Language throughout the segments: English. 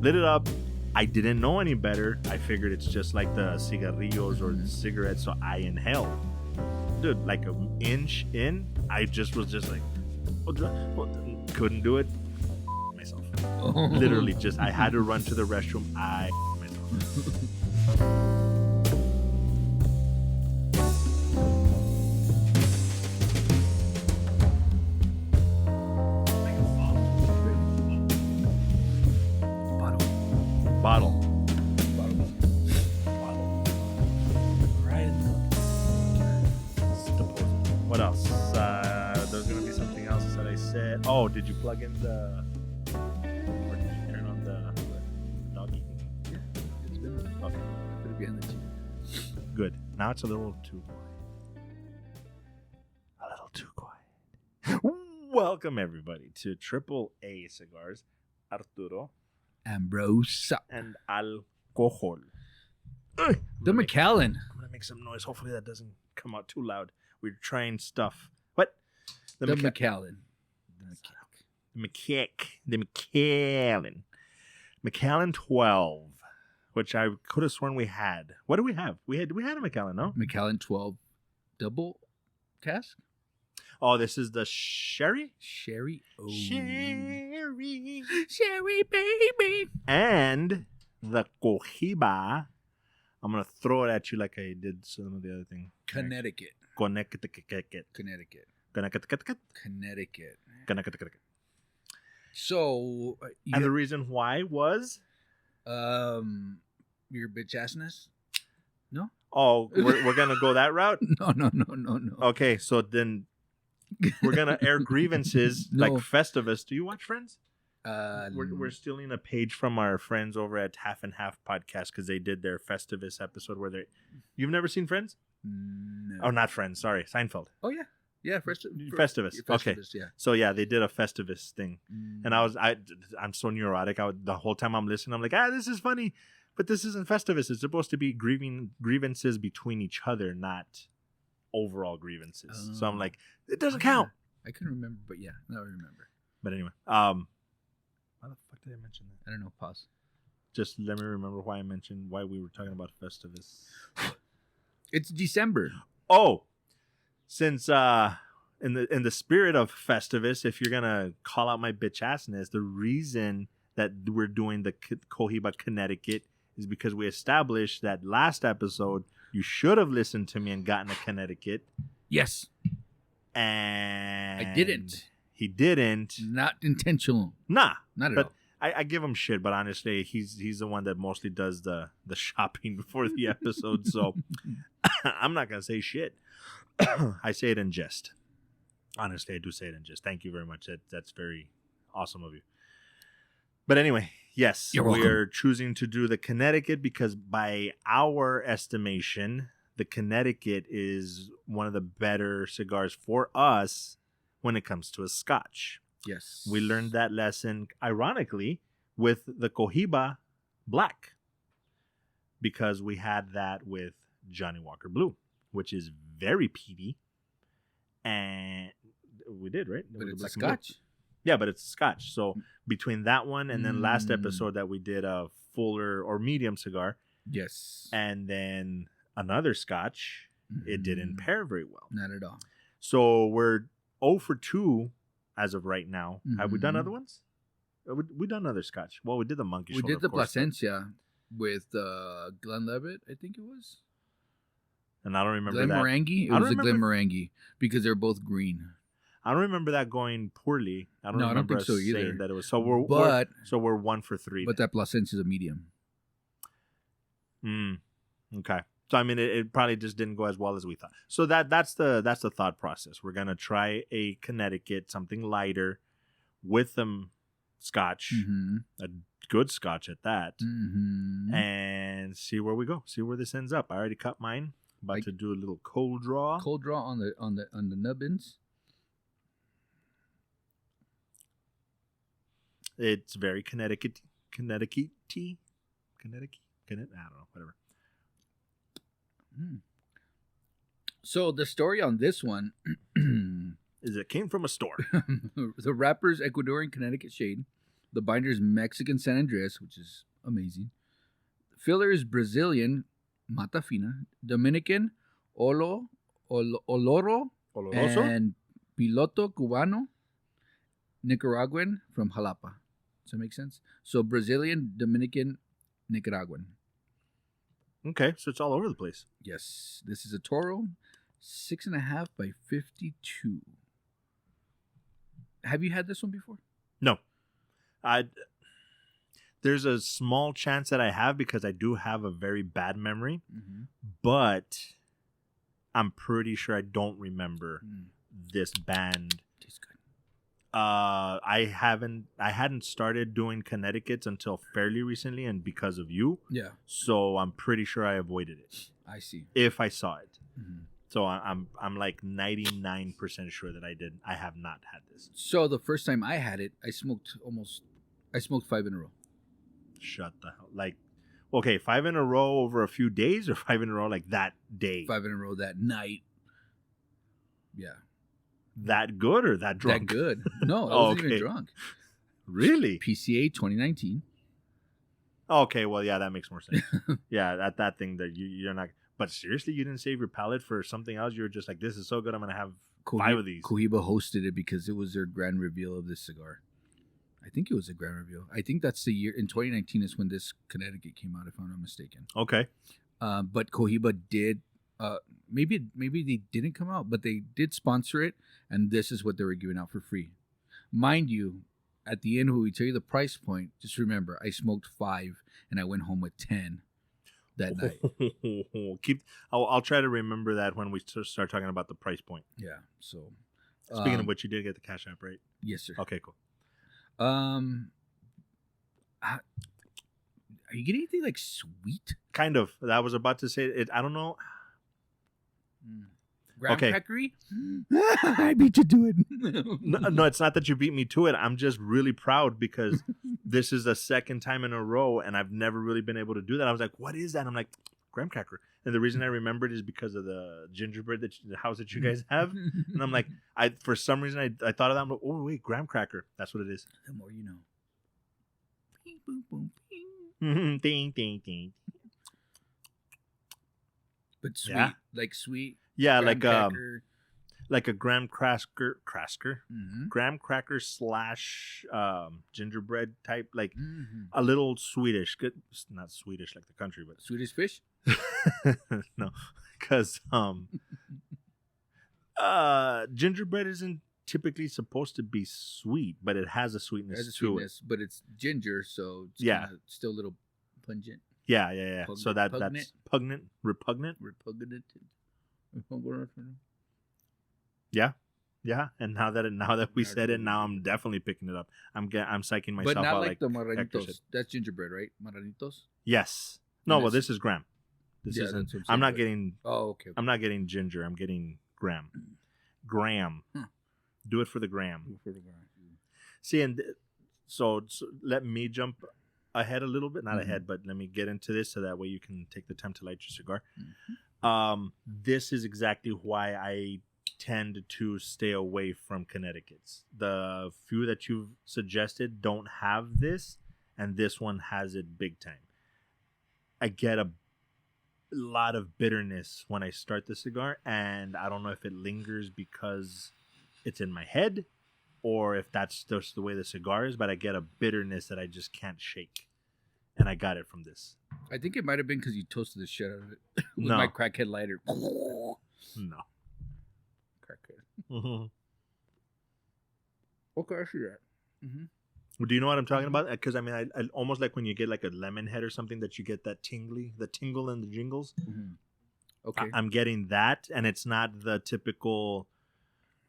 lit it up. I didn't know any better. I figured it's just like the cigarrillos or the cigarettes, so I inhaled. Dude, like an inch in, I just was just like, couldn't do it myself. Literally, just I had to run to the restroom. Myself. Bottle. Right. What else? There's gonna be something else that I said. Oh, did you plug in the? Or did you turn on the doggy? Yeah, it's been okay. Put it behind the TV. Good. Now it's a little too quiet. A little too quiet. Welcome everybody to Triple A Cigars. Arturo. Ambrosa. And alcohol. The Macallan. I'm going to make some noise. Hopefully that doesn't come out too loud. We're trying stuff. What? The Macallan. The Macallan. Macallan 12, which I could have sworn we had. What do we have? We had a Macallan, no? Macallan 12 double cask? Oh, this is the sherry? Sherry. Oh. Sherry. Sherry, baby. And the Cohiba. I'm going to throw it at you like I did some of the other thing. Connecticut. Connecticut. So. And the reason why was? Your bitch assness? No? Oh, we're going to go that route? No. Okay, so then we're going to air grievances like Festivus. Do you watch Friends? We're stealing a page from our friends over at Half and Half podcast because they did their Festivus episode where they. You've never seen Friends? No. Oh, not Friends. Sorry, Seinfeld. Oh yeah, Festivus. Okay, yeah. So yeah, they did a Festivus thing, and I'm so neurotic. The whole time I'm listening, I'm like, this is funny, but this isn't Festivus. It's supposed to be grievances between each other, not overall grievances. So I'm like, it doesn't count. I couldn't remember, but yeah, now I remember. But anyway, why the fuck did I mention that? I don't know. Pause. Just let me remember why we were talking about Festivus. It's December. Oh, since in the spirit of Festivus, if you're gonna call out my bitch assness, the reason that we're doing the Cohiba Connecticut is because we established that last episode you should have listened to me and gotten a Connecticut. Yes. And I didn't. He didn't. Not intentional. Nah. Not at all. I give him shit, but honestly, he's the one that mostly does the shopping before the episode, so I'm not gonna say shit. I say it in jest. Honestly, I do say it in jest. Thank you very much. That's very awesome of you. But anyway, yes, we're choosing to do the Connecticut because by our estimation, the Connecticut is one of the better cigars for us when it comes to a Scotch. Yes. We learned that lesson, ironically, with the Cohiba Black because we had that with Johnny Walker Blue, which is very peaty. And we did, right? But it's a Scotch. Yeah, but it's Scotch. So between that one and then last episode that we did a fuller or medium cigar. Yes. And then another Scotch, it didn't pair very well. Not at all. So we're 0 for 2 as of right now. Have we done other ones? We done other Scotch. Well, we did the monkey shoulder. We did the Plasencia with Glenlivet, I think it was. And I don't remember Glenmorangie? that. It was a Glenmorangie because they're both green. I don't remember that going poorly. I don't think so either. That it was, so we're 1 for 3. But that Plasencia is a medium. Okay. So I mean, it probably just didn't go as well as we thought. So that's the thought process. We're gonna try a Connecticut, something lighter, with some Scotch, a good Scotch at that, and see where we go. See where this ends up. I already cut mine. About to do a little cold draw. Cold draw on the nubbins. It's very Connecticut. I don't know, whatever. So the story on this one is it came from a store. The wrapper's Ecuadorian Connecticut shade, The binder is Mexican San Andres, which is amazing. Filler is Brazilian Mata Fina, Dominican Oloro, Oloroso? and Piloto Cubano, Nicaraguan from Jalapa. Does that make sense? So Brazilian, Dominican, Nicaraguan. Okay, so it's all over the place. Yes, this is a Toro, 6.5 by 52. Have you had this one before? No. There's a small chance that I have because I do have a very bad memory, but I'm pretty sure I don't remember this band. Tastes good. I hadn't started doing Connecticut's until fairly recently, and because of you. Yeah. So I'm pretty sure I avoided it. I see. If I saw it. So I'm like 99% sure that I have not had this. So the first time I had it, I smoked 5 in a row. Shut the hell. Like, okay, 5 in a row over a few days, or 5 in a row like that day? 5 in a row that night. Yeah. That good or that drunk? That good. No, I wasn't even drunk. Really? PCA 2019. Okay, well, yeah, that makes more sense. Yeah, that thing that you're not. But seriously, you didn't save your palate for something else? You were just like, this is so good, I'm going to have 5 of these. Cohiba hosted it because it was their grand reveal of this cigar. I think it was a grand reveal. I think that's the year. In 2019 is when this Connecticut came out, if I'm not mistaken. Okay. But Cohiba did. Maybe they didn't come out, but they did sponsor it, and this is what they were giving out for free. Mind you, at the end when we tell you the price point, just remember I smoked 5 and I went home with 10 that night. I'll try to remember that when we start talking about the price point. Yeah. So speaking of which, you did get the Cash App, right? Yes, sir. Okay, cool. Are you getting anything like sweet? Kind of. I was about to say it. I don't know. Graham Okay. crackery? I beat you to it. No, it's not that you beat me to it. I'm just really proud because this is the second time in a row, and I've never really been able to do that. I was like, "What is that?" I'm like, "Graham cracker." And the reason I remembered is because of the gingerbread the house that you guys have. And I'm like, for some reason I thought of that. I'm like, oh wait, graham cracker. That's what it is. The more you know. Ping, boom, boom, ping. Ding, ding, ding. But sweet, Yeah. like sweet. Yeah, cracker. like a graham cracker, Mm-hmm. graham cracker / gingerbread type, like Mm-hmm. a little Swedish. Good, not Swedish like the country, but Swedish fish? no, because gingerbread isn't typically supposed to be sweet, but it has a sweetness It has a to sweetness, but it's ginger, so it's Yeah. kinda still a little pungent. it. Yeah. So that's repugnant. Repugnant. Yeah. And now that we said it, now I'm definitely picking it up. I'm psyching myself But not out like the Hector marranitos. said. That's gingerbread, right? Marranitos? Yes. No, And well, it's- this is graham. This Yeah, isn't. that's what I'm I'm saying, not but- getting. Oh, okay. I'm not getting ginger. I'm getting graham. Graham. Huh. Do it for the graham. See, and so let me jump ahead a little bit. Not ahead, but let me get into this so that way you can take the time to light your cigar. This is exactly why I tend to stay away from Connecticut's. The few that you've suggested don't have this, and this one has it big time. I get a lot of bitterness when I start the cigar, and I don't know if it lingers because it's in my head or if that's just the way the cigar is, but I get a bitterness that I just can't shake. And I got it from this. I think it might have been because you toasted the shit out of it with No. my crackhead lighter. No. Crackhead. Mm-hmm. Okay, I see that. Mm-hmm. Do you know what I'm talking about? Because I mean, I almost like when you get like a lemon head or something that you get that the tingle and the jingles. Mm-hmm. Okay. I'm getting that, and it's not the typical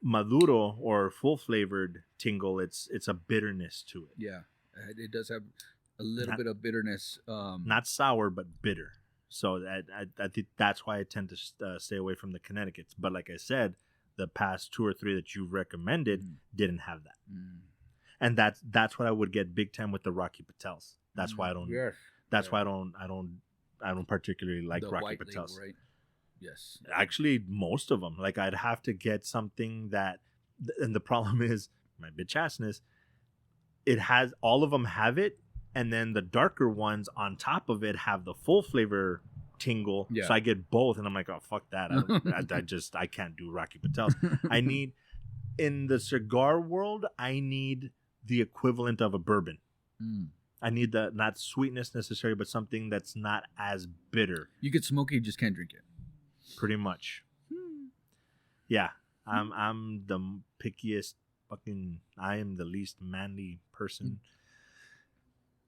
maduro or full flavored tingle. It's a bitterness to it. Yeah, it does have a little bit of bitterness. Not sour, but bitter. So I think that's why I tend to stay away from the Connecticut's. But like I said, the past 2 or 3 that you recommended didn't have that. And that's what I would get big time with the Rocky Patels. That's why I don't. Yes. That's why I don't particularly like the Rocky white Patels. label, right? Yes. Actually, most of them. Like I'd have to get something that, and the problem is my bitch assness. it has all of them have it, and then the darker ones on top of it have the full flavor tingle. Yeah. So I get both, and I'm like, oh fuck that! I can't do Rocky Patel's. I need in the cigar world, I need the equivalent of a bourbon. I need the not sweetness necessarily, but something that's not as bitter. You could smoke it, you just can't drink it. Pretty much. Yeah, I'm the pickiest fucking. I am the least manly person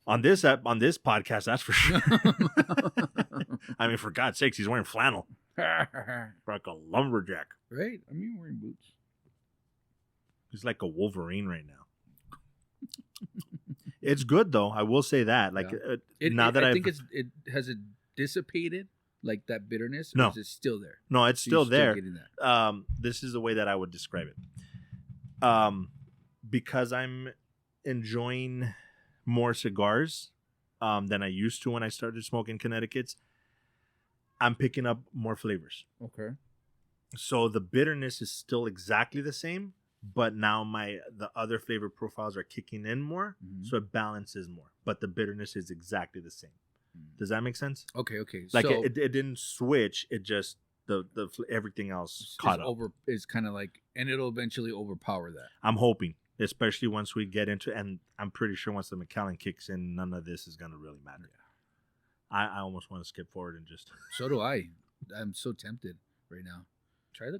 on this podcast. That's for sure. I mean, for God's sakes, he's wearing flannel like a lumberjack. Right? I mean, wearing boots. He's like a Wolverine right now. It's good though. I will say that. Like I think it has it dissipated, like that bitterness. Or No, is it still there? No, it's still there. Getting that? This is the way that I would describe it. Because I'm enjoying more cigars than I used to when I started smoking Connecticut's. I'm picking up more flavors. Okay. So the bitterness is still exactly the same, but now the other flavor profiles are kicking in more, so it balances more. But the bitterness is exactly the same. Does that make sense? Okay. Like so it didn't switch. It just the everything else caught up. It's kind of like, and it'll eventually overpower that. I'm hoping, especially once we get into, and I'm pretty sure once the Macallan kicks in, none of this is gonna really matter. Yeah. I almost want to skip forward and just. So do I. I'm so tempted right now. Try the.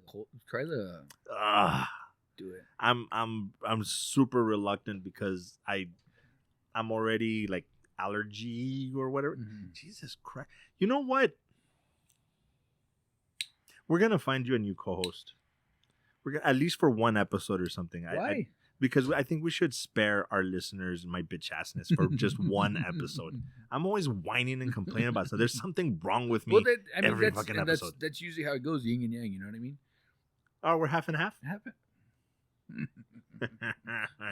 Do it. I'm super reluctant because I'm already like allergy or whatever. Jesus Christ! You know what? We're gonna find you a new co-host. We're gonna, at least for one episode or something. Why? Because I think we should spare our listeners my bitch assness for just one episode. I'm always whining and complaining about stuff. There's something wrong with me every fucking episode. That's usually how it goes, yin and yang. You know what I mean? Oh, we're half and half.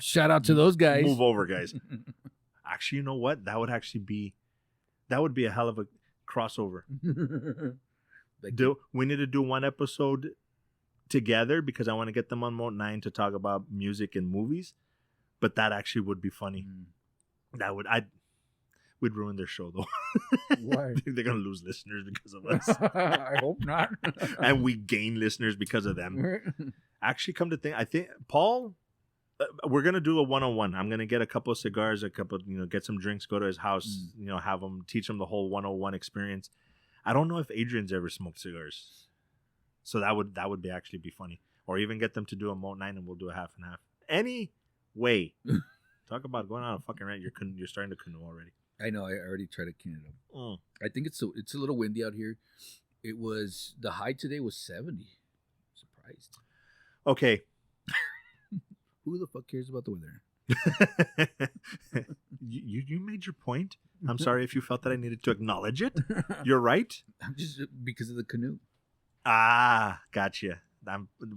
Shout out to those guys. Move over, guys. Actually, you know what? That would be a hell of a crossover. We need to do one episode together because I want to get them on Mode 9 to talk about music and movies. But that actually would be funny. We'd ruin their show though. Why? They're gonna lose listeners because of us. I hope not. And we gain listeners because of them. Actually, come to think, I think Paul, we're gonna do a 101. I'm gonna get a couple of cigars, get some drinks, go to his house, have him teach him the whole 101 experience. I don't know if Adrian's ever smoked cigars, so that would actually be funny. Or even get them to do a Mode 9 and we'll do a half and half. Anyway, talk about going on a fucking rant. You're starting to canoe already. I know. I already tried to clean it up. I think it's a little windy out here. The high today was 70. Surprised. Okay. Who the fuck cares about the weather? You made your point. I'm sorry if you felt that I needed to acknowledge it. You're right. I'm just because of the canoe. Ah, gotcha.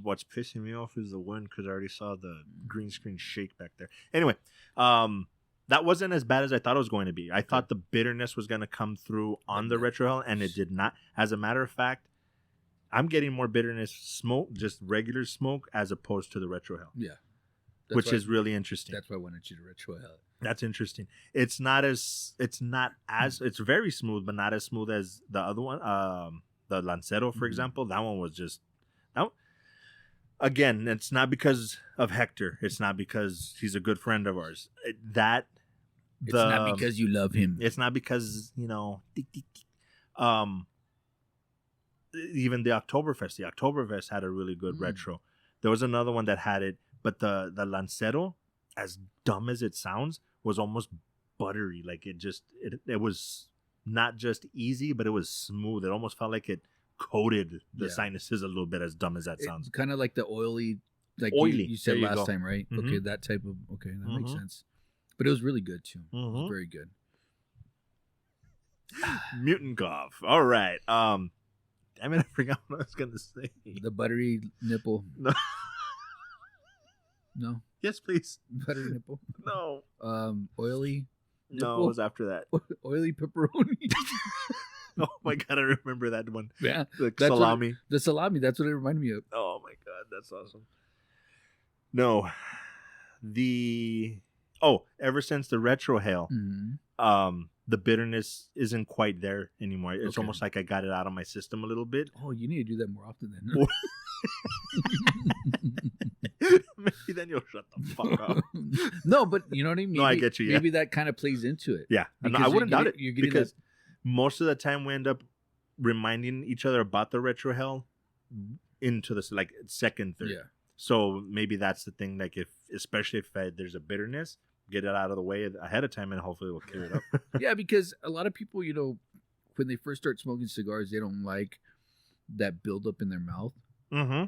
What's pissing me off is the wind because I already saw the green screen shake back there. Anyway, that wasn't as bad as I thought it was going to be. I thought the bitterness was going to come through on the retrohale, and it did not. As a matter of fact, I'm getting more bitterness smoke, just regular smoke, as opposed to the retrohale. Yeah. Which is really interesting. That's why I wanted you to retrohale. That's interesting. It's very smooth, but not as smooth as the other one. The Lancero, for example, that one was just. Again, it's not because of Hector. It's not because he's a good friend of ours. It's not because you love him. It's not because, even the Oktoberfest. The Oktoberfest had a really good retro. There was another one that had it, but the Lancero, as dumb as it sounds, was almost buttery. Like it was not just easy, but it was smooth. It almost felt like it coated the sinuses a little bit, as dumb as that sounds. Kind of like the oily, you said last time, right? Mm-hmm. Okay, that type of, that makes sense. But it was really good too. It was very good. Mutant cough. All right. I forgot what I was gonna say. The buttery nipple. No. No. Yes, please. Buttery nipple. No. Oily. Nipple? No, it was after that. Oily pepperoni. Oh my God, I remember that one. Yeah. The salami. The salami, that's what it reminded me of. Oh my God, that's awesome. No. ever since the retrohale, the bitterness isn't quite there anymore. It's almost like I got it out of my system a little bit. Oh, you need to do that more often then. Maybe then you'll shut the fuck up. No, but you know what I mean? Maybe, No, I get you. Maybe that kind of plays into it. Yeah. No, I Because wouldn't doubt it. You're getting because most of the time we end up reminding each other about the retrohale into this like second, third. Yeah. So maybe that's the thing. Like especially if there's a bitterness, get it out of the way ahead of time, and hopefully we'll clear it up. Yeah, because a lot of people, you know, when they first start smoking cigars, they don't like that buildup in their mouth. Mm-hmm.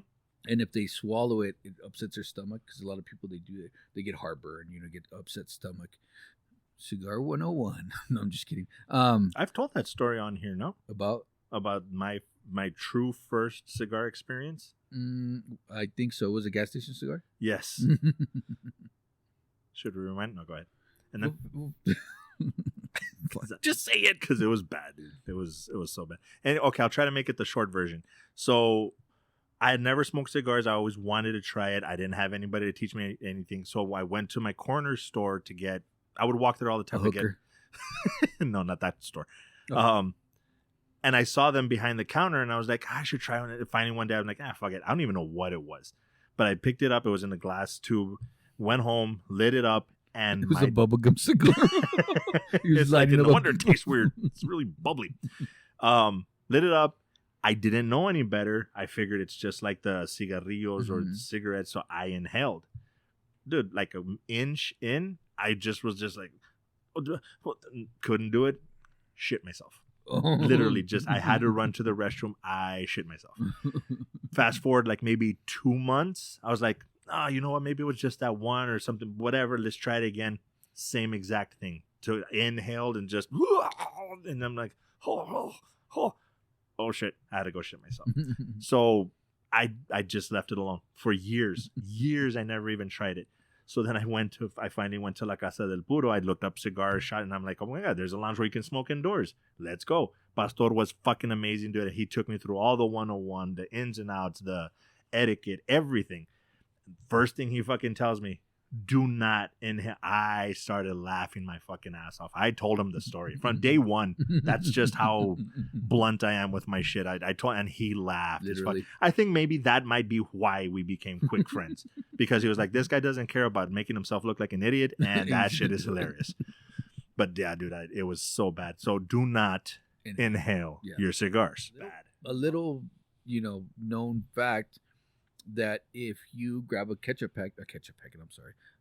And if they swallow it, it upsets their stomach. Because a lot of people, they get heartburn, you know, get upset stomach. Cigar 101. No, I'm just kidding. I've told that story on here, no? About my true first cigar experience. I think so. It was a gas station cigar? Yes. Should we rewind? No, go ahead. And then just say it because it was bad, dude. It was so bad. And okay, I'll try to make it the short version. So I had never smoked cigars. I always wanted to try it. I didn't have anybody to teach me anything. So I went to my corner store to get. I would walk there all the time to get. No, not that store. Oh. And I saw them behind the counter, and I was like, I should try one. Finally, one day, I'm like, fuck it. I don't even know what it was. But I picked it up. It was in a glass tube. Went home, lit it up, and it was a bubblegum cigar. It's like, no wonder it tastes weird. It's really bubbly. Lit it up. I didn't know any better. I figured it's just like the cigarrillos or cigarettes, so I inhaled. Dude, like an inch in, I just was just like, couldn't do it. Shit myself. Literally just I had to run to the restroom. I shit myself. Fast forward like maybe 2 months, I was like, you know what, maybe it was just that one or something, whatever, let's try it again. Same exact thing. So inhaled and just and I'm like, oh shit, I had to go shit myself. So I just left it alone for years. I never even tried it. So then I finally went to La Casa del Puro. I looked up cigar shop, and I'm like, oh my God, there's a lounge where you can smoke indoors. Let's go. Pastor was fucking amazing, dude. He took me through all the 101, the ins and outs, the etiquette, everything. First thing he fucking tells me, do not inhale. I started laughing my fucking ass off. I told him the story from day one. That's just how blunt I am with my shit. I told, and he laughed. I think maybe that might be why we became quick friends, because he was like, this guy doesn't care about making himself look like an idiot, and that shit is hilarious. But yeah, dude, it was so bad. So do not inhale your cigars. Bad. A little, known fact, that if you grab a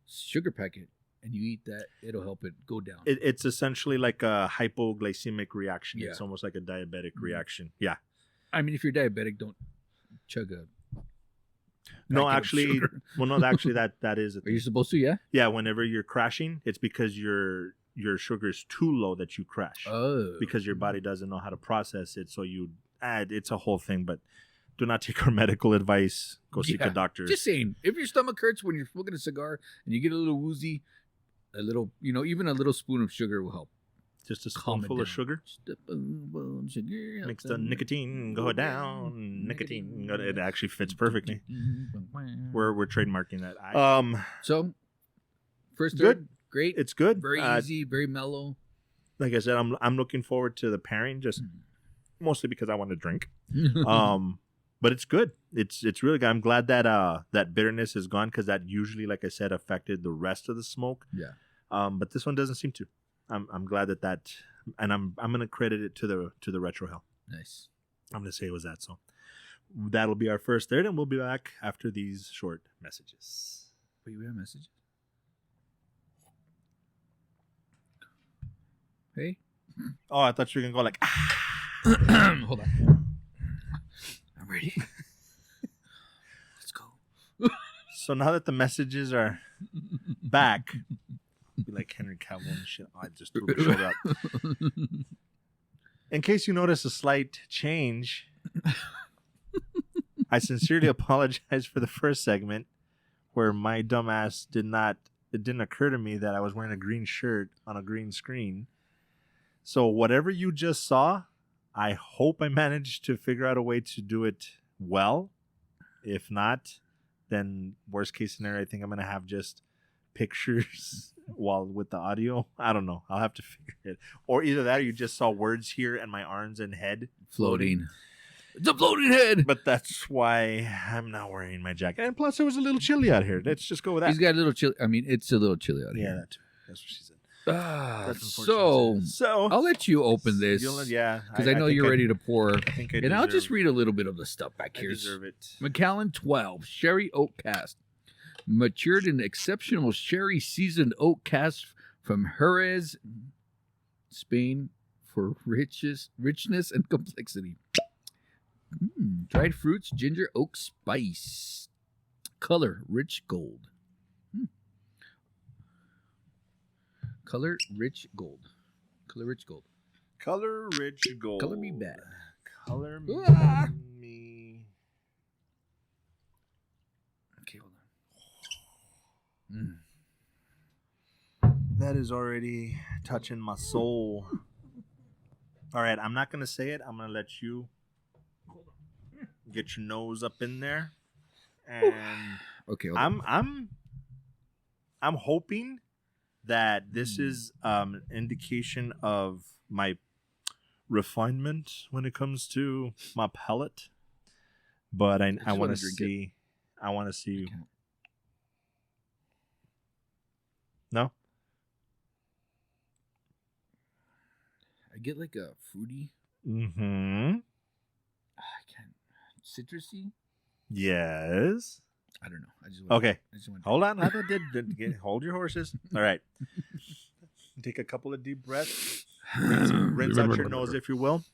sugar packet, and you eat that, it'll help it go down. It's essentially like a hypoglycemic reaction. Yeah. It's almost like a diabetic reaction. Yeah. I mean, if you're diabetic, don't chug a. No, actually, that is. Are you supposed to? Yeah. Yeah. Whenever you're crashing, it's because your sugar is too low that you crash. Oh. Because your body doesn't know how to process it, so you add. It's a whole thing, but. Do not take our medical advice. Go seek a doctor. Just saying, if your stomach hurts when you're smoking a cigar and you get a little woozy, even a little spoon of sugar will help. Just a spoonful of sugar? Makes the nicotine go down. It actually fits perfectly. We're trademarking that. So, first good. Great. It's good. Very easy, very mellow. Like I said, I'm looking forward to the pairing, just mostly because I want to drink. But it's good. It's really good. I'm glad that that bitterness is gone, because that usually, like I said, affected the rest of the smoke. Yeah. But this one doesn't seem to. I'm glad that, and I'm gonna credit it to the retrohale. Nice. I'm gonna say it was that. So that'll be our first third, and we'll be back after these short messages. Wait, we have messages. Hey. Oh, I thought you were gonna go like. Hold on. I'm ready. Let's go. So now that the messages are back, be like Henry Cavill and shit. Oh, I just threw my shoulder up. In case you notice a slight change, I sincerely apologize for the first segment where my dumbass it didn't occur to me that I was wearing a green shirt on a green screen. So whatever you just saw, I hope I managed to figure out a way to do it well. If not, then worst case scenario, I think I'm going to have just pictures while with the audio. I don't know. I'll have to figure it. Or either that, or you just saw words here and my arms and head Floating. It's a floating head. But that's why I'm not wearing my jacket. And plus, it was a little chilly out here. Let's just go with that. He's got a little chilly. I mean, it's a little chilly out Yeah, here. that too. That's what she said. So I'll let you open this. Yeah, because I know you're ready to pour. I think I and I'll just read a little bit of the stuff back here. I deserve it. Macallan 12 Sherry Oak Cask, matured in exceptional sherry seasoned oak cask from Jerez, Spain, for richness and complexity. Dried fruits, ginger, oak spice. Color, rich gold. Color, rich gold. Color, rich gold. Color, rich gold. Color me bad. Color me. Okay, hold on. That is already touching my soul. All right, I'm not gonna say it. I'm gonna let you get your nose up in there, and okay. I'm hoping that this is an indication of my refinement when it comes to my palate. But I want to see. I want to see. No. I get like a fruity. Mm-hmm. I can't. Citrusy. Yes. I don't know. Okay. Hold on. Hold your horses. All right. Take a couple of deep breaths. Rinse out your nose, if you will.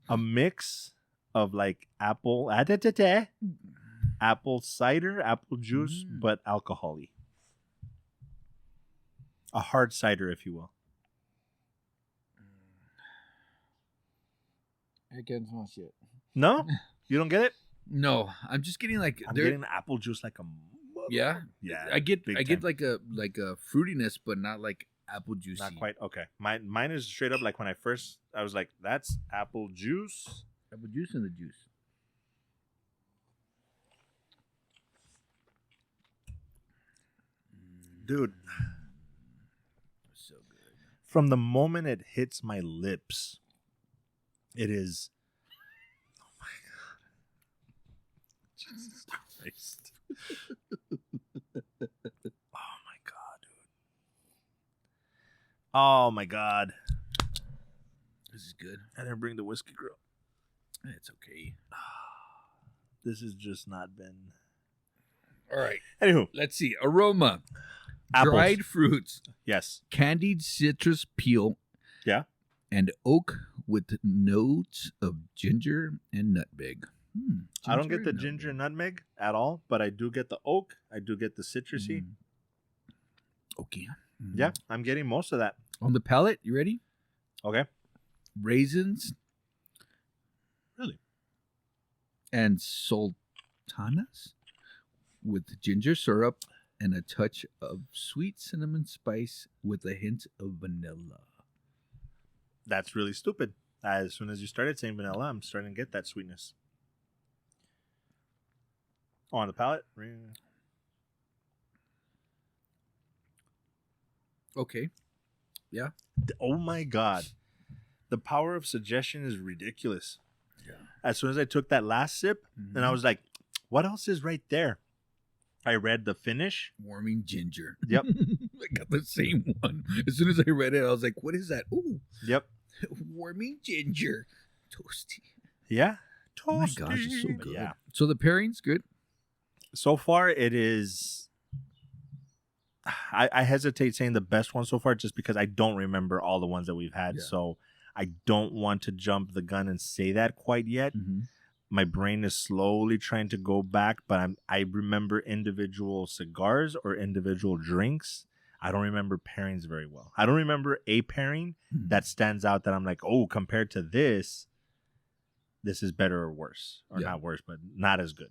A mix of like apple cider, apple juice, but alcohol-y. A hard cider, if you will. I can't smell shit. No? You don't get it? No, I'm just getting like I'm getting apple juice like a yeah. I get time. like a fruitiness, but not like apple juicy. Not quite. Okay. Mine is straight up like when I was like, that's apple juice. Apple juice in the juice. Dude. So good. From the moment it hits my lips, it is. Oh my God. Jesus Christ. Oh my God, dude. Oh my God. This is good. I didn't bring the whiskey girl. It's okay. This has just not been. All right. Anywho. Let's see. Aroma. Apples. Dried fruits. Yes. Candied citrus peel. Yeah. And oak with notes of ginger and nutmeg. I don't get the ginger and nutmeg at all, but I do get the oak. I do get the citrusy. Okay. Yeah, I'm getting most of that. On the palate, you ready? Okay. Raisins. Really? And sultanas with ginger syrup and a touch of sweet cinnamon spice with a hint of vanilla. That's really stupid. As soon as you started saying vanilla, I'm starting to get that sweetness. Oh, on the palate? Okay. Yeah. Oh my God. The power of suggestion is ridiculous. Yeah. As soon as I took that last sip, and I was like, what else is right there? I read the finish. Warming ginger. Yep. I got the same one. As soon as I read it, I was like, what is that? Ooh. Yep. Warming ginger. Toasty. Yeah. Toasty. Oh my gosh, it's so good. Yeah. So the pairing's good? So far, it is. I hesitate saying the best one so far just because I don't remember all the ones that we've had. Yeah. So I don't want to jump the gun and say that quite yet. My brain is slowly trying to go back, but I remember individual cigars or individual drinks. I don't remember pairings very well. I don't remember a pairing that stands out that I'm like, oh, compared to this is better or worse. Or not worse, but not as good.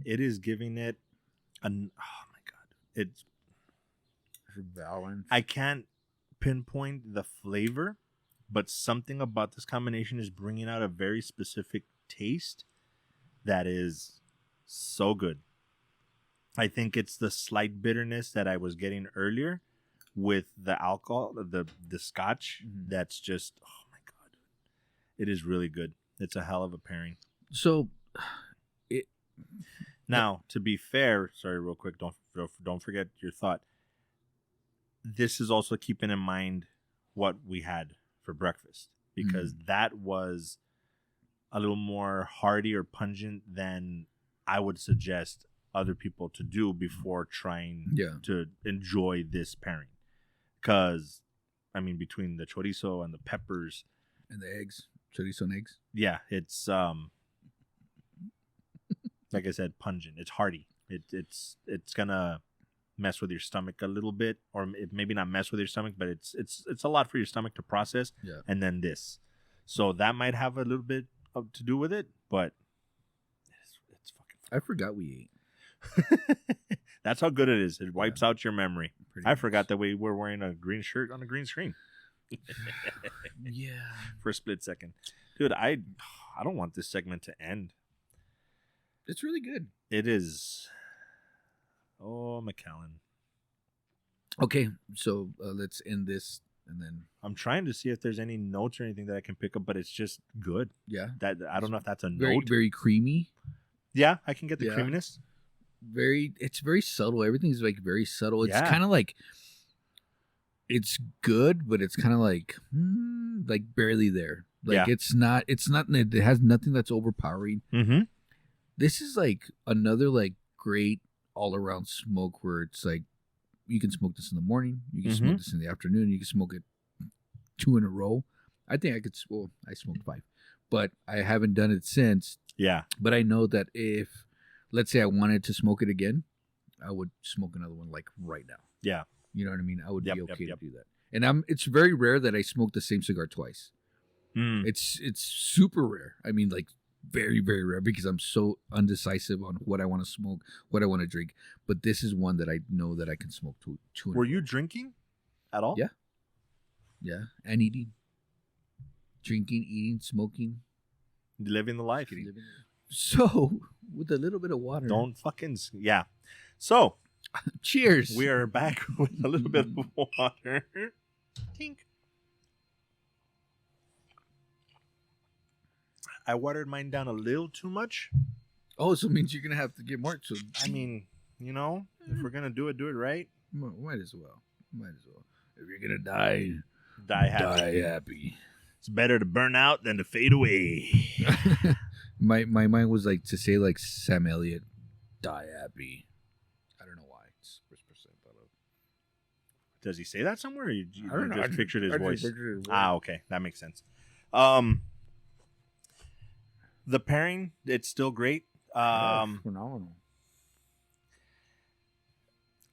It is giving it oh my God. It's balance. I can't pinpoint the flavor, but something about this combination is bringing out a very specific taste that is so good. I think it's the slight bitterness that I was getting earlier with the alcohol, the scotch. Mhm. That's just, oh my God. It is really good. It's a hell of a pairing. So, it Now, to be fair, sorry, real quick, don't forget your thought. This is also keeping in mind what we had for breakfast, because that was a little more hearty or pungent than I would suggest other people to do before trying to enjoy this pairing. Because, I mean, between the chorizo and the peppers and the eggs, chorizo and eggs. Yeah, it's like I said, pungent. It's hearty. It's gonna mess with your stomach a little bit, or maybe not mess with your stomach, but it's a lot for your stomach to process. Yeah. And then this, so that might have a little bit to do with it, but it's fucking. I forgot we ate. That's how good it is. It wipes out your memory. Pretty I much. forgot that we were wearing a green shirt on a green screen. Yeah. For a split second, dude. I don't want this segment to end. It's really good. It is. Oh, Macallan. Okay, so let's end this, and then I'm trying to see if there's any notes or anything that I can pick up, but it's just good. yeah, That I don't know if that's a very note. very creamy. Yeah, I can get the Yeah. creaminess. It's very subtle. Everything's like very subtle. It's Yeah. kind of like it's good, but it's kind of like barely there. Like Yeah. it's not. It has nothing that's overpowering. Mm-hmm. This is like another like great all around smoke where it's like you can smoke this in the morning, you can smoke this in the afternoon, you can smoke it 2 in a row. I think I could. Well, I smoked 5, but I haven't done it since. Yeah. But I know that if, let's say, I wanted to smoke it again, I would smoke another one like right now. Yeah. You know what I mean? I would Yep, be yep, okay yep. to do that. And it's very rare that I smoke the same cigar twice. Mm. It's super rare. I mean, like very, very rare because I'm so undecisive on what I want to smoke, what I want to drink. But this is one that I know that I can smoke two. In a Were row. you drinking at all? Yeah. Yeah, and eating, drinking, eating, smoking, Living the life. living. So with a little bit of water. Don't fucking. Yeah. So Cheers. we are back with a little bit of water. Tink. I watered mine down a little too much. Oh, so it means you're gonna have to get more. So I mean, if we're gonna do it right. might as well. If you're gonna die, Die happy. die happy. It's better to burn out than to fade away. my mind was like to say like Sam Elliott, die happy. I don't know why. It's first person I thought of. Does he say that somewhere? Or you I don't know. just pictured his I just voice. pictured his voice. Ah, okay, that makes sense. The pairing, it's still great. Phenomenal.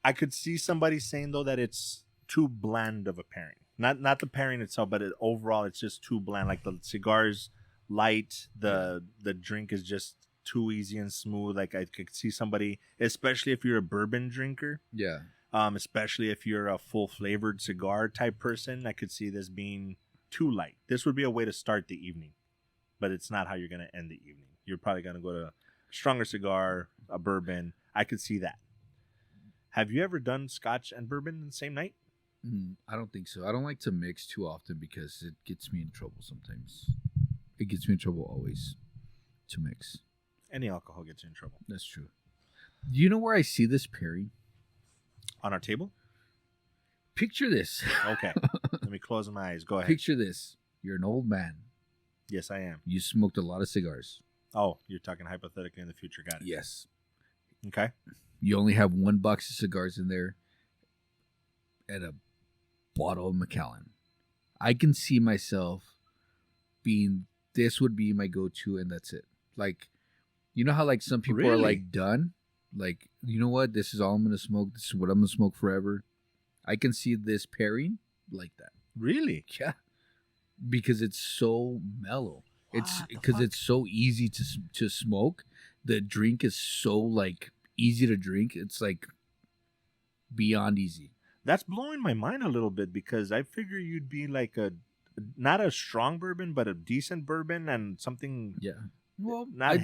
I could see somebody saying though that it's too bland of a pairing. Not the pairing itself, but overall it's just too bland. Like the cigar's light, the drink is just too easy and smooth. Like I could see somebody, especially if you're a bourbon drinker, Yeah. especially if you're a full flavored cigar type person, I could see this being too light. This would be a way to start the evening, but it's not how you're going to end the evening. You're probably going to go to a stronger cigar, a bourbon. I could see that. Have you ever done scotch and bourbon in the same night? I don't think so. I don't like to mix too often because it gets me in trouble sometimes. It gets me in trouble always to mix. Any alcohol gets you in trouble. That's true. You know where I see this pairing? On our table? Picture this. Okay. Let me close my eyes. Go ahead. Picture this. You're an old man. Yes, I am. You smoked a lot of cigars. Oh, you're talking hypothetically in the future. Got it. Yes. Okay. You only have 1 box of cigars in there and a bottle of Macallan. I can see myself being, this would be my go-to and that's it. Like, you know how like some people are Really? like done? Like, you know what? This is all I'm going to smoke. This is what I'm going to smoke forever. I can see this pairing like that. Really? Yeah. Because it's so mellow. It's What the because fuck? it's so easy to smoke. The drink is so like easy to drink. It's like beyond easy. That's blowing my mind a little bit because I figure you'd be like not a strong bourbon, but a decent bourbon and something Yeah. Well, not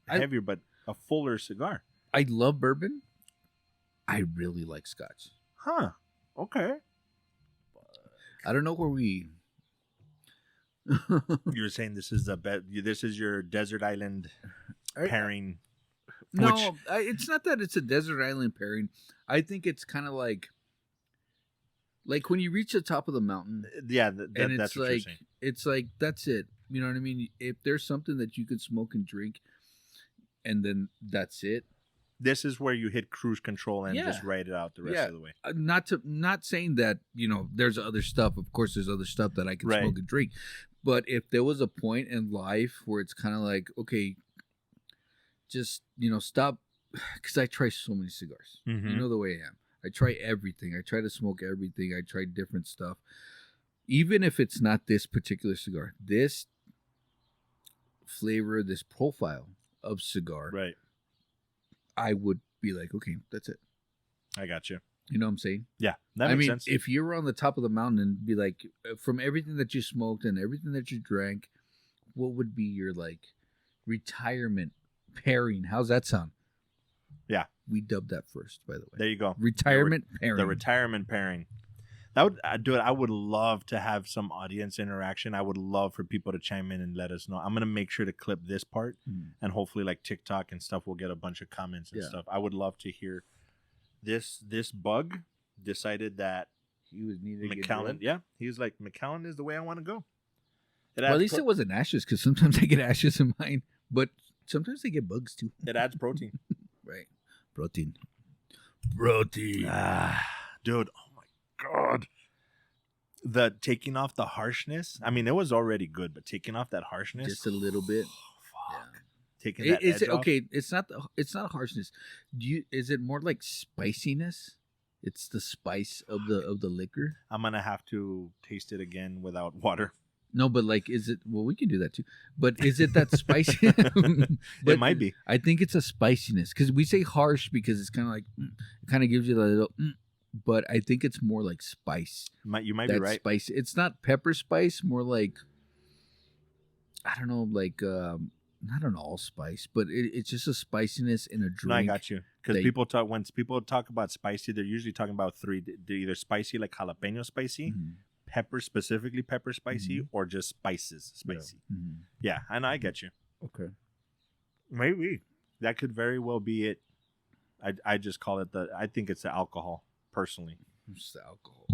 I heavier, but a fuller cigar. I love bourbon, I really like Scotch. Huh. Okay. I don't know where we. You were saying this is this is your desert island pairing. No, it's not that it's a desert island pairing. I think it's kind of like when you reach the top of the mountain. Yeah, and that's what you're saying. It's like that's it. You know what I mean? If there's something that you could smoke and drink, and then that's it. This is where you hit cruise control and just ride it out the rest of the way. Not saying that there's other stuff. Of course, there's other stuff that I can smoke and drink. But if there was a point in life where it's kind of like, okay, just stop, because I try so many cigars. Mm-hmm. You know the way I am. I try everything. I try to smoke everything. I try different stuff, even if it's not this particular cigar. This flavor, this profile of cigar, right? I would be like, okay, that's it. I got you. You know what I'm saying? Yeah, that makes sense. If you were on the top of the mountain and be like, from everything that you smoked and everything that you drank, what would be your retirement pairing? How's that sound? Yeah, we dubbed that first, by the way. There you go. Retirement pairing. The retirement pairing. That would do it. I would love to have some audience interaction. I would love for people to chime in and let us know. I'm gonna make sure to clip this part, and hopefully, TikTok and stuff, will get a bunch of comments and stuff. I would love to hear this bug decided that he was needed. Macallan. Yeah, he was like, Macallan is the way I want to go. Well, at least it wasn't ashes, because sometimes I get ashes in mine, but sometimes I get bugs too. It adds protein. Right, protein. Dude. God, the taking off the harshness. I mean, it was already good, but taking off that harshness just a little bit. Fuck. Yeah. Taking that edge off. Okay, it's not harshness. Is it more like spiciness? It's the spice of the liquor. I'm gonna have to taste it again without water. No, but is it? Well, we can do that too. But is it that spicy? It might be. I think it's a spiciness, because we say harsh because it's kind of like it kind of gives you a little. But I think it's more like spice. You might be right. Spice. It's not pepper spice. More like, I don't know, not an allspice, but it's just a spiciness in a drink. No, I got you. Because when people talk about spicy, they're usually talking about three. They're either spicy, like jalapeno spicy, pepper, specifically pepper spicy, or just spices spicy. Yeah, and I get you. Okay. Maybe that could very well be it. I just call it I think it's the alcohol. Personally, it's the alcohol.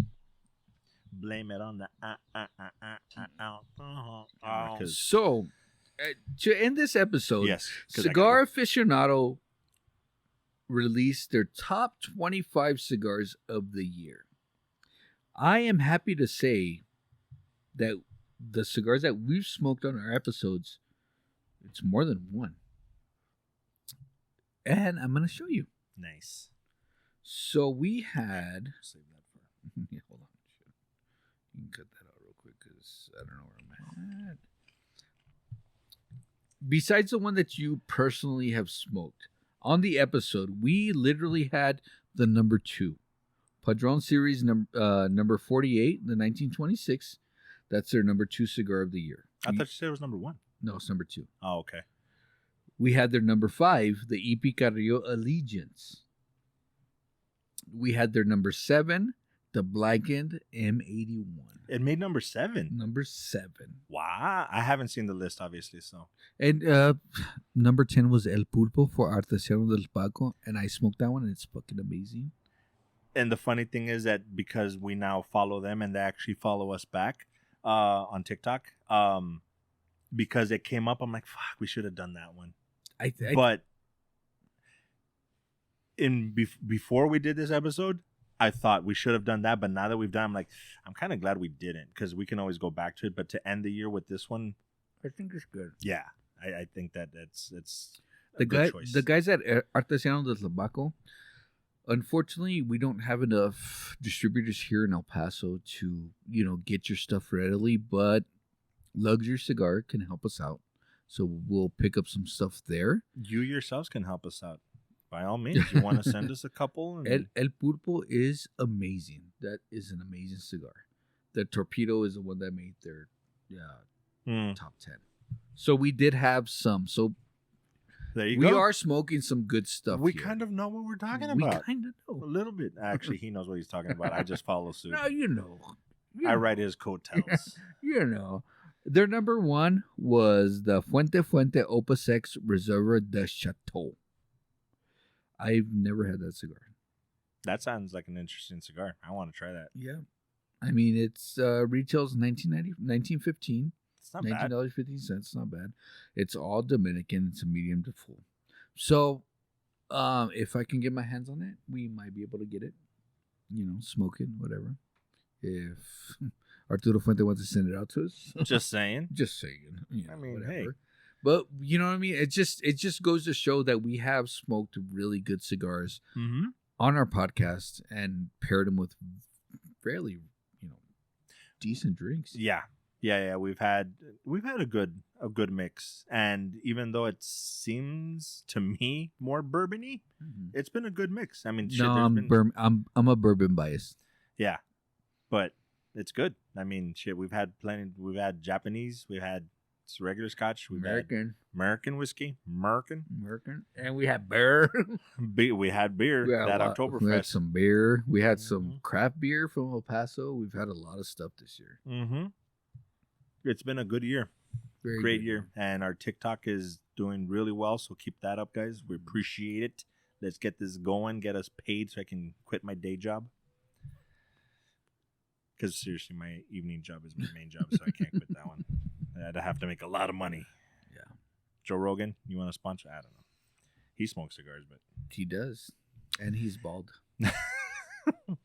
Blame it on the alcohol. So, to end this episode, yes, Cigar Aficionado released their top 25 cigars of the year. I am happy to say that the cigars that we've smoked on our episodes, it's more than one. And I'm going to show you. Nice. So we had. Save that for. Yeah, hold on. You can cut that out real quick, because I don't know where I'm at. Besides the one that you personally have smoked, on the episode, we literally had the number 2. Padron Series number 48, the 1926. That's their number 2 cigar of the year. I thought you said it was number 1. No, it's number 2. Oh, okay. We had their number 5, the Epicario Allegiance. We had their number 7, the Blackened M81. It made number 7. Number 7. Wow. I haven't seen the list, obviously, so. And number 10 was El Pulpo for Artesiano del Paco, and I smoked that one, and it's fucking amazing. And the funny thing is that because we now follow them, and they actually follow us back on TikTok, because it came up, I'm like, fuck, we should have done that one. But before we did this episode, I thought we should have done that, but now that we've done, I'm kind of glad we didn't, because we can always go back to it. But to end the year with this one, I think it's good. Yeah, I think that it's a good choice. The guys at Artesiano del Tabaco, unfortunately, we don't have enough distributors here in El Paso to get your stuff readily. But Luxury Cigar can help us out, so we'll pick up some stuff there. You yourselves can help us out. By all means, you want to send us a couple? El Pulpo is amazing. That is an amazing cigar. The Torpedo is the one that made their top 10. So we did have some. So There you We go. are smoking some good stuff. We here. kind of know what we're talking We about. kind of A know. little bit. Actually, he knows what he's talking about. I just follow suit. No, you know. I write his coattails. You know. Their number one was the Fuente Opus X Reserva de Chateau. I've never had that cigar. That sounds like an interesting cigar. I want to try that. Yeah. I mean, it's retails $19.15. It's not bad. $19.15. Not bad. It's all Dominican. It's a medium to full. So, if I can get my hands on it, we might be able to get it. You know, smoke it, whatever. If Arturo Fuente wants to send it out to us, Just saying. just saying. You know, I mean, whatever. hey. But you know what I mean. It just goes to show that we have smoked really good cigars Mm-hmm. on our podcast and paired them with fairly, decent drinks. Yeah. We've had a good mix, and even though it seems to me more bourbony, it's been a good mix. I mean, shit, No, there's I'm a bourbon biased. yeah, but it's good. I mean, shit, we've had plenty. We've had Japanese, we've had regular Scotch, we've had American whiskey, American, and we had beer. we had beer that Oktoberfest. We had some beer. We had some craft beer from El Paso. We've had a lot of stuff this year. Mm-hmm. It's been a good year. Very Great good. year. And our TikTok is doing really well, so keep that up, guys. We appreciate it. Let's get this going, get us paid so I can quit my day job. Because seriously, my evening job is my main job, so I can't quit that one. I'd have to make a lot of money. Yeah. Joe Rogan, you want to sponsor? I don't know. He smokes cigars, but He does. And he's bald.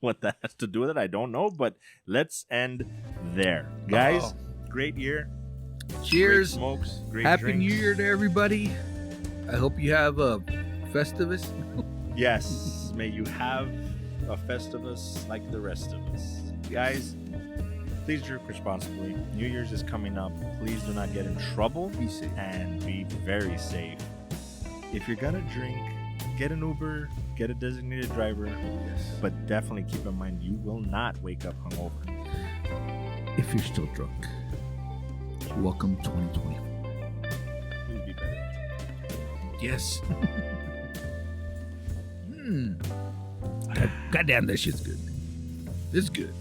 what that has to do with it, I don't know. But let's end there. Guys, great year. Cheers. Great smokes. Great Happy drinks. New Year to everybody. I hope you have a Festivus. Yes. May you have a Festivus like the rest of us. Guys, please drink responsibly. New Year's is coming up. Please do not get in trouble. Be safe. And be very safe. If you're going to drink, get an Uber, get a designated driver. Yes. But definitely keep in mind, you will not wake up hungover. If you're still drunk, welcome 2024. Please be better. Yes. God damn, that shit's good. It's good.